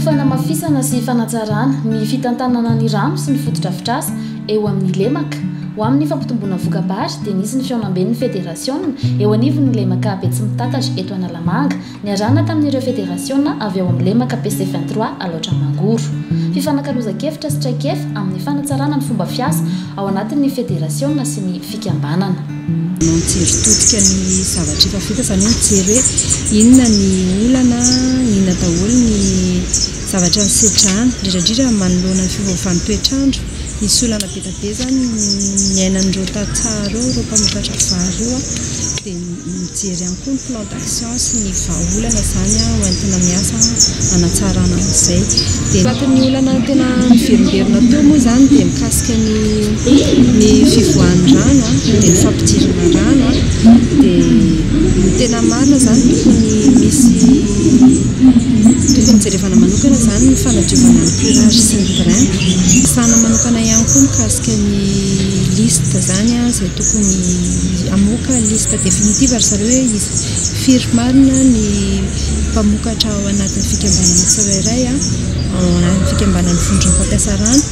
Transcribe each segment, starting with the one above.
fanamafisana sy fanatsarana ny fitantanana ny rano sy ny fotodrafitrasa eo amin'ny lemaka ho amin'ny fampitomboana voka-bary dia nisy ny fiaonamben'ny fédération eo anivon'ny lemaka Betsy Mitatatra eto Analamanga niarahana tamin'ireo fédération avy ao amin'ny lemaka PC23 Alaotra Mangoro. Fifanakaroza-kevitra sy traikefa amin'ny fanatsarana ny fomba fiasa ao anatin'ny fédération sy ny fikambanana. Mijery totika ny zavatra efa vita izany hoe mijery hoe inona ny olana, inona daholo ny zavatra nisetrahana, indrindra manoloana ny fiovaovan'ny toetrandro. Nisy olana be dia be zany niainan'ireo tantsaha ireo mpamokatra vary io dia mijery ihany koa ny plan d'action sy ny vahaolana zany hoentina miasa hanatsarana amin'izay. Dia anatin'ny olana tena miverimberina teo moa zany dia mikasika ny fivoahan'ny rano dia ny fampidirana rano dia tena marina zany tokony jerevana manokana zany ny fanadiovana ny curage sy ny drain. Sana manokana ihany koa mikasika ny liste zany izay tokony amoaka liste definitive ary zareo hoe izy firy marina ny mpamokatra ao anatin'ny fikambanana tsirairay ao anatin'ny fikambanana vondron'ny mpampiasa rano.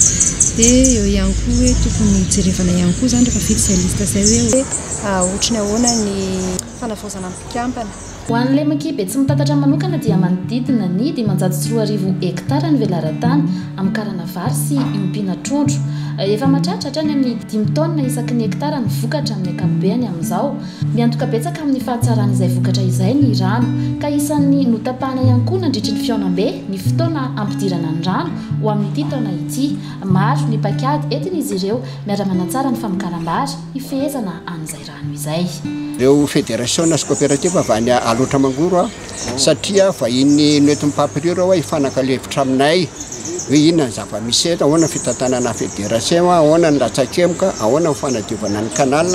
Dia eo ihany koa hoe tokony jerevana ihany koa zany rehefa vita izay liste izay hoe ohatrany ahoana ny fanavaozana amin'ny mpikampana. Ho an'ny lemaka Betsy Mitatatra manokana dia manodidina ny 540 hektara ny velaran-tany amin'ny karana vary sy iompiana trondro. Efa mahatratra hatrany amin'ny 5 taona isaky ny hektara ny vokatra amin'ny ankapobeny amin'izao. Miantoka betsaka amin'ny fahatsarana vokatra izay ny rano ka isan'ny notapahana ihany koa nandritra ny fiaonambe ny fotoana ampidirana ny rano ho amin'ity taona ity. Maro ny paikady entin'izy ireo miara-manatsara ny famokaram-bary hifehezana an'izay rano izay. Ireo fédération sy coopérative avy any Alaotra Mangoro satria vahiny noetin'ny mpampiriro hifanankalevitra aminay hoe inona ny zava-misy eto, ahoana ny fitantanana fédération, ahoana ny latsakemoka, ahoana ny fanadiovana ny canal,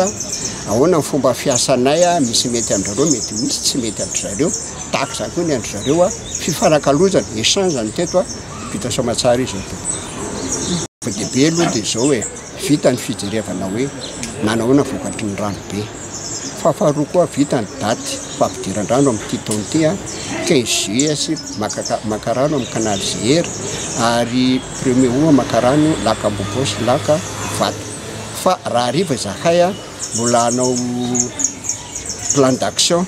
ahoana ny fomba fiasanay, misy mety andrzareo, mety misy tsy mety andrzareo, tahaka izany koa ny andrzareo fifanakalozana échange ny teto vita soamatsara izy ato. Dehibe aloha dia izao hoe vita ny fijerevana hoe nanahoana vokatry ny rano be. Faharoa koa vita ny daty fampidiran-drano amin'ity taona ity 15 juillet sy maka rano amin'ny canal JR ary premier oa maka rano laka Bobosy laka Vato. Fa raha hariva zahay mbola hanao plan d'action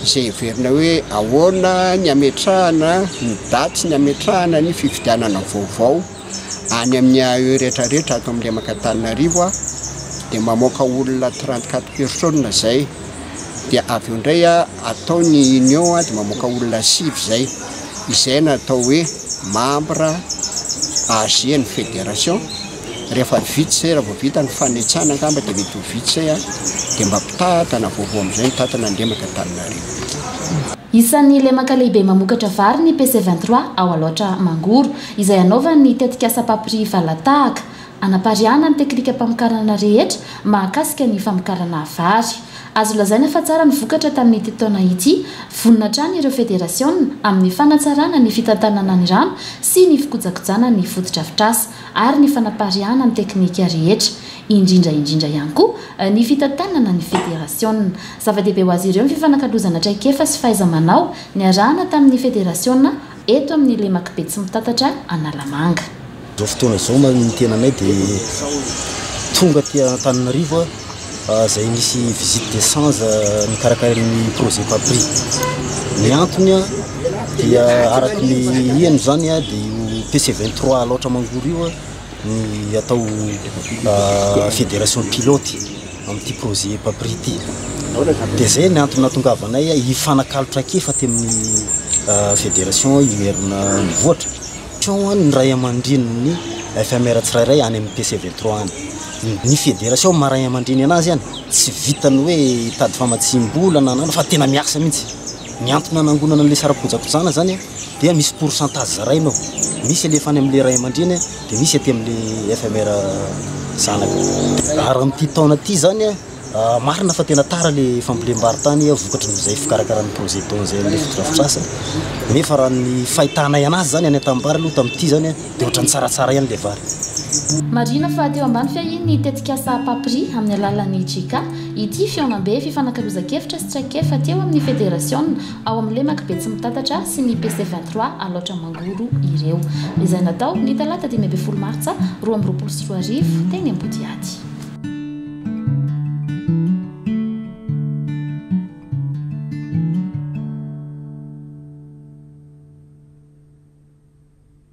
izay heverina hoe ahoana ny ametrahana ny daty sy ny ametrahana ny fifidianana vaovao any amin'ny rehetrarehetra ato amin'ny lemaka Antananarivo dia mamoaka olona 34 personnes zay. Dia avy eo indray atao ny union dia mamoaka olona 6 zay. Izay natao hoe membre AG ny fédération. Rehefa vita zay, raha vao vita ny fanetsana angamba dia mety ho vita zay dia mba mpitatana vaovao amin'izay ny tatana ny lemaka Antananarivo. Isan'ny lemaka lehibe mamokatra vary ny PC23 ao Alaotra Mangoro izay anaovany tetika asa-papiri valatahaka anapariana ny teknika mpamokarana rehetra mahakasika ny famokarana vary. Azo lazaina fa tsara ny vokatra tamin'ity taona ity, vonina hatrany ireo fédération amin'ny fanatsarana ny fitantanana ny rano sy ny fikojakojana ny fotodrafitrasa ary ny fanapariana ny teknika rehetra. Indrindra ihany koa ny fitantanana ny fédération. Zava-dehibe ho azy ireo ny fifanakalovana traikefa sy fahaiza-manao niarahana tamin'ny fédération eto amin'ny lemaka Betsy Mitatatra Analamanga. Zao fotoana izao ny tena anay dia tonga aty Antananarivo izay misy visite d'essence nikarakarany projet Papri. Ny antony dia araky ny iano zany dia PC23 Alaotra Mangoro io ny atao fédération pilote amin'ity projet Papri ity. Dia zay ny antony nahatongavanay hifanakalotra kefa aty amin'ny fédération ierina mivoatra. Ny ray aman-dreniny FMR tsirairay any amin'ny PC23 any. Ny fédération maray aman-dreny anazy any tsy vitany hoe hitady famatsim-bola fa tena miasa mihitsy. Ny antony nanangonana an'ilay sara-pojakojana zany dia misy pourcentage zarainao. Misy alefa any amin'ilay ray aman-dreny dia misy aty amin'ilay FMR zanaka. Ary amin'ity taona ity zany marina fa tena tara le fambolem-bary-tany vokatry n'izay fikarakarany projet taona izay le fotodrafitrasa. Nefa raha ny fahitanay anazy zany any Antambara aloha tamin'ity zany dia ohatrany tsaratsara ihany le vary. marina fa teo ambany fiahiny tetikasa papri amin'ny alalan'ny jika ity fionambe fifanakaroza-kevitra sy traikefa teo amin'ny fédération ao amin'le makibetsy mitatatra sy ny PC23 aloatra mangoro ireo izay natao ny talata 10 martsa 2024 teny Ambodiady.